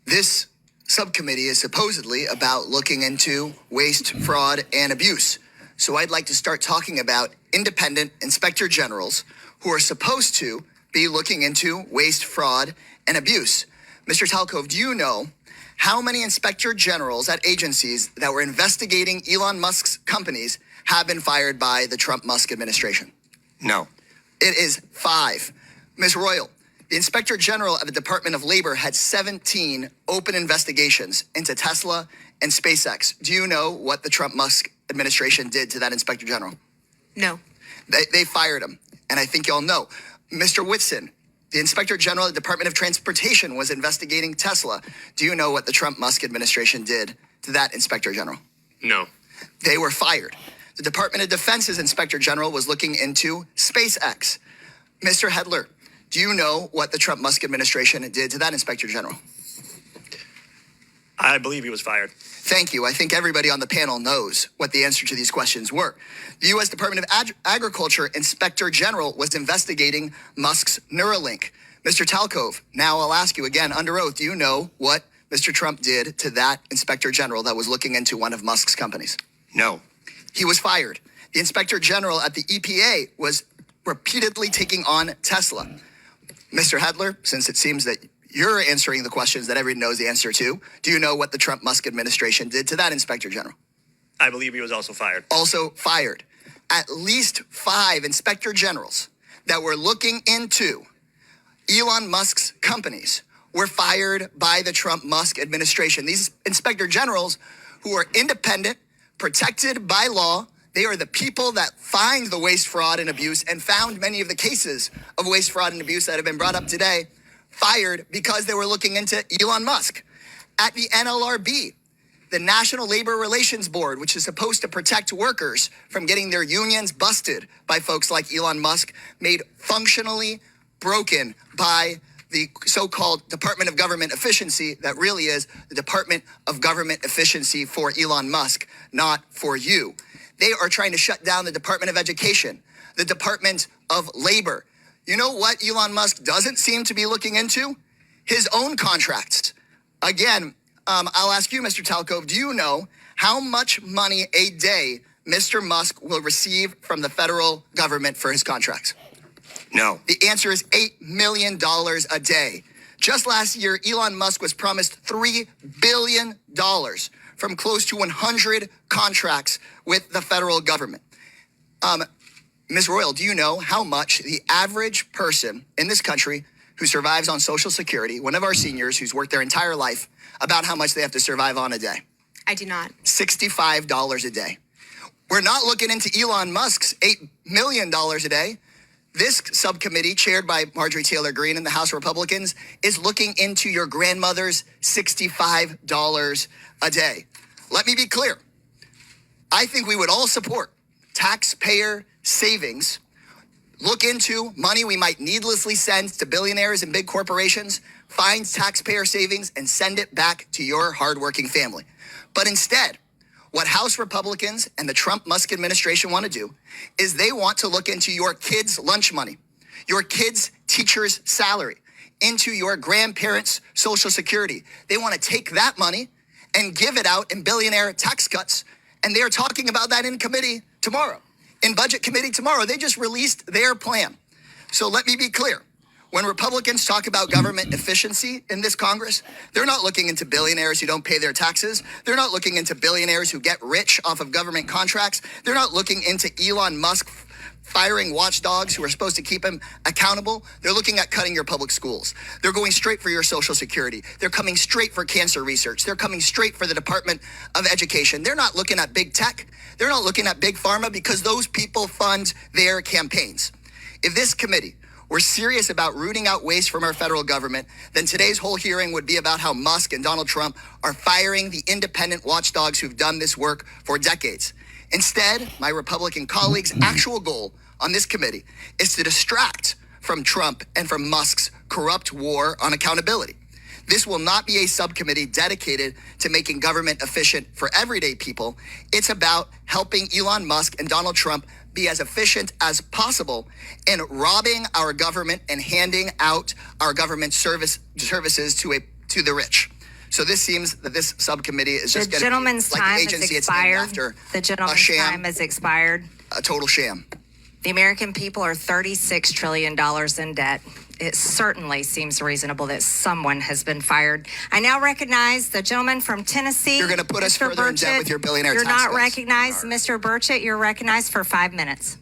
This subcommittee is supposedly about looking into waste, fraud, and abuse. So I'd like to start talking about independent inspector generals who are supposed to be looking into waste, fraud, and abuse. Mr. Talkov, do you know how many inspector generals at agencies that were investigating Elon Musk's companies have been fired by the Trump-Musk administration? No. It is 5. Ms. Royal, the Inspector General of the Department of Labor had 17 open investigations into Tesla and SpaceX. Do you know what the Trump-Musk administration did to that Inspector General? No. They fired him, and I think y'all know. Mr. Whitson, the Inspector General of the Department of Transportation was investigating Tesla. Do you know what the Trump-Musk administration did to that Inspector General? No. They were fired. The Department of Defense's Inspector General was looking into SpaceX. Mr. Hedler, do you know what the Trump-Musk administration did to that Inspector General? I believe he was fired. Thank you. I think everybody on the panel knows what the answer to these questions were. The U.S. Department of Agriculture Inspector General was investigating Musk's Neuralink. Mr. Talkov, now I'll ask you again under oath, do you know what Mr. Trump did to that Inspector General that was looking into one of Musk's companies? No. He was fired. The Inspector General at the EPA was repeatedly taking on Tesla. Mr. Hedler, since it seems that you're answering the questions that everyone knows the answer to, do you know what the Trump-Musk administration did to that Inspector General? I believe he was also fired. Also fired. At least 5 Inspector Generals that were looking into Elon Musk's companies were fired by the Trump-Musk administration. These Inspector Generals who are independent, protected by law, they are the people that find the waste, fraud, and abuse and found many of the cases of waste, fraud, and abuse that have been brought up today, fired because they were looking into Elon Musk. At the NLRB, the National Labor Relations Board, which is supposed to protect workers from getting their unions busted by folks like Elon Musk, made functionally broken by the so-called Department of Government Efficiency that really is the Department of Government Efficiency for Elon Musk, not for you. They are trying to shut down the Department of Education, the Department of Labor. You know what Elon Musk doesn't seem to be looking into? His own contracts. Again, I'll ask you, Mr. Talkov, do you know how much money a day Mr. Musk will receive from the federal government for his contracts? No. The answer is $8 million a day. Just last year, Elon Musk was promised $3 billion from close to 100 contracts with the federal government. Ms. Royal, do you know how much the average person in this country who survives on Social Security, one of our seniors who's worked their entire life, about how much they have to survive on a day? I do not. $65 a day. We're not looking into Elon Musk's $8 million a day. This subcommittee, chaired by Marjorie Taylor Greene and the House Republicans, is looking into your grandmother's $65 a day. Let me be clear. I think we would all support taxpayer savings. Look into money we might needlessly send to billionaires and big corporations, find taxpayer savings, and send it back to your hardworking family. But instead, what House Republicans and the Trump-Musk administration want to do is they want to look into your kids' lunch money, your kids' teacher's salary, into your grandparents' Social Security. They want to take that money and give it out in billionaire tax cuts. And they are talking about that in committee tomorrow. In Budget Committee tomorrow, they just released their plan. So let me be clear. When Republicans talk about government efficiency in this Congress, they're not looking into billionaires who don't pay their taxes. They're not looking into billionaires who get rich off of government contracts. They're not looking into Elon Musk firing watchdogs who are supposed to keep him accountable. They're looking at cutting your public schools. They're going straight for your Social Security. They're coming straight for cancer research. They're coming straight for the Department of Education. They're not looking at big tech. They're not looking at big pharma because those people fund their campaigns. If this committee were serious about rooting out waste from our federal government, then today's whole hearing would be about how Musk and Donald Trump are firing the independent watchdogs who've done this work for decades. Instead, my Republican colleagues' actual goal on this committee is to distract from Trump and from Musk's corrupt war on accountability. This will not be a subcommittee dedicated to making government efficient for everyday people. It's about helping Elon Musk and Donald Trump be as efficient as possible in robbing our government and handing out our government services to the rich. So this seems that this subcommittee is just The going to gentleman's be like time the has agency it's named expired. after. The A gentleman's sham, time has expired. a total sham. The American people are $36 trillion in debt. It certainly seems reasonable that someone has been fired. I now recognize the gentleman from Tennessee. You're going to put us Mr. further in debt Burchett. with your billionaire You're tax not cuts. recognized. Mr. Burchett, you're recognized for 5 minutes.